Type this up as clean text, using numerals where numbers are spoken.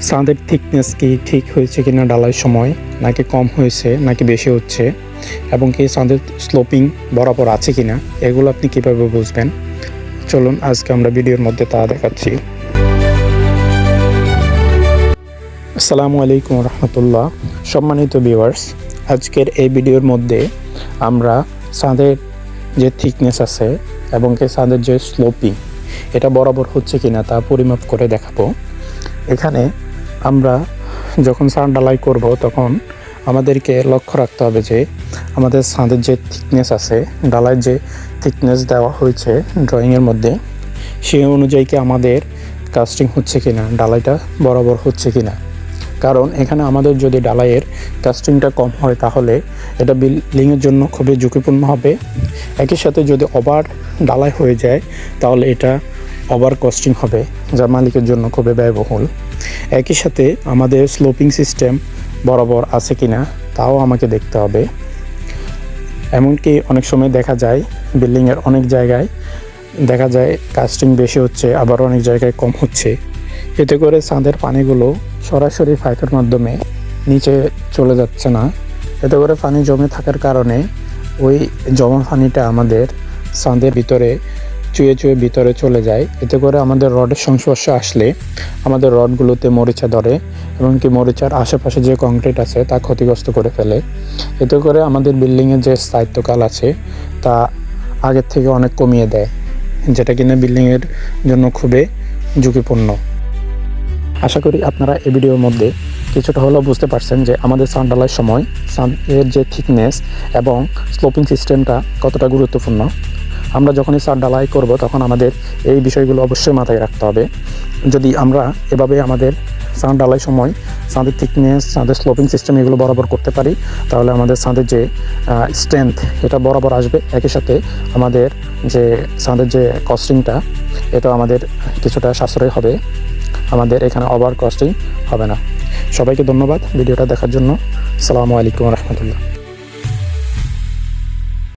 ছাদের থিকনেস কি ঠিক হয়েছে কিনা ঢালাইয়ের সময়, নাকি কম হয়েছে নাকি বেশি হচ্ছে, এবং কি ছাদের স্লোপিং বরাবর আছে কিনা, এগুলো আপনি কিভাবে বুঝবেন? চলুন আজকে আমরা ভিডিওর মধ্যে তা দেখাচ্ছি। আসসালামু আলাইকুম রহমতুল্লাহ। সম্মানিত ভিউয়ার্স, আজকের এই ভিডিওর মধ্যে আমরা ছাদের যে থিকনেস আছে এবং কি ছাদের যে স্লোপিং এটা বরাবর হচ্ছে কিনা তা পরিমাপ করে দেখাবো। এখানে আমরা যখন ছাদ ঢালাই করব তখন আমাদেরকে লক্ষ্য রাখতে হবে যে আমাদের ছাদের যে থিকনেস আছে, ঢালাইয়ের যে থিকনেস দেওয়া হয়েছে ড্রয়িংয়ের মধ্যে, সেই অনুযায়ী কি আমাদের কাস্টিং হচ্ছে কিনা, ঢালাইটা বরাবর হচ্ছে কিনা। কারণ এখানে আমাদের যদি ঢালাইয়ের কাস্টিংটা কম হয় তাহলে এটা বিল্ডিংয়ের জন্য খুবই ঝুঁকিপূর্ণ হবে। একই সাথে যদি ওভার ঢালাই হয়ে যায় তাহলে এটা ওভার কস্টিং হবে, যা মালিকের জন্য খুবই ব্যয়বহুল। একই সাথে আমাদের স্লোপিং সিস্টেম বরাবর আছে কিনা তাও আমাকে দেখতে হবে। এমনকি অনেক সময় দেখা যায় বিল্ডিংয়ের অনেক জায়গায় দেখা যায় কাস্টিং বেশি হচ্ছে, আবার অনেক জায়গায় কম হচ্ছে। এতে করে ছাদের পানিগুলো সরাসরি পাইপের মাধ্যমে নিচে চলে যাচ্ছে না। এতে করে পানি জমে থাকার কারণে ওই জমা পানিটা আমাদের ছাদের ভিতরে চুয়ে ভিতরে চলে যায়। এতে করে আমাদের রডের সংস্পর্শে আসলে আমাদের রডগুলোতে মরিচা ধরে, এমনকি মরিচার আশেপাশে যে কংক্রিট আছে তা ক্ষতিগ্রস্ত করে ফেলে। এতে করে আমাদের বিল্ডিংয়ের যে স্থায়িত্বকাল আছে তা আগের থেকে অনেক কমিয়ে দেয়, যেটা কিনা বিল্ডিংয়ের জন্য খুবই ঝুঁকিপূর্ণ। আশা করি আপনারা এই ভিডিওর মধ্যে কিছুটা হলেও বুঝতে পারছেন যে আমাদের ছাদ ঢালাইয়ের সময় ছাদের যে থিকনেস এবং স্লোপিং সিস্টেমটা কতটা গুরুত্বপূর্ণ। আমরা যখনই ছাদ ঢালাই করব তখন আমাদের এই বিষয়গুলো অবশ্যই মাথায় রাখতে হবে। যদি আমরা এভাবে আমাদের ছাদ ঢালাই সময় ছাদের থিকনেস, ছাদের স্লোপিং সিস্টেম এগুলো বরাবর করতে পারি, তাহলে আমাদের ছাদের যে স্ট্রেংথ এটা বরাবর আসবে। একই সাথে আমাদের যে ছাদের যে কস্টিংটা এটা আমাদের কিছুটা সাশ্রয় হবে, আমাদের এখানে ওভার কস্টিং হবে না। সবাইকে ধন্যবাদ ভিডিওটা দেখার জন্য। আসসালামু আলাইকুম রহমতুল্লাহ।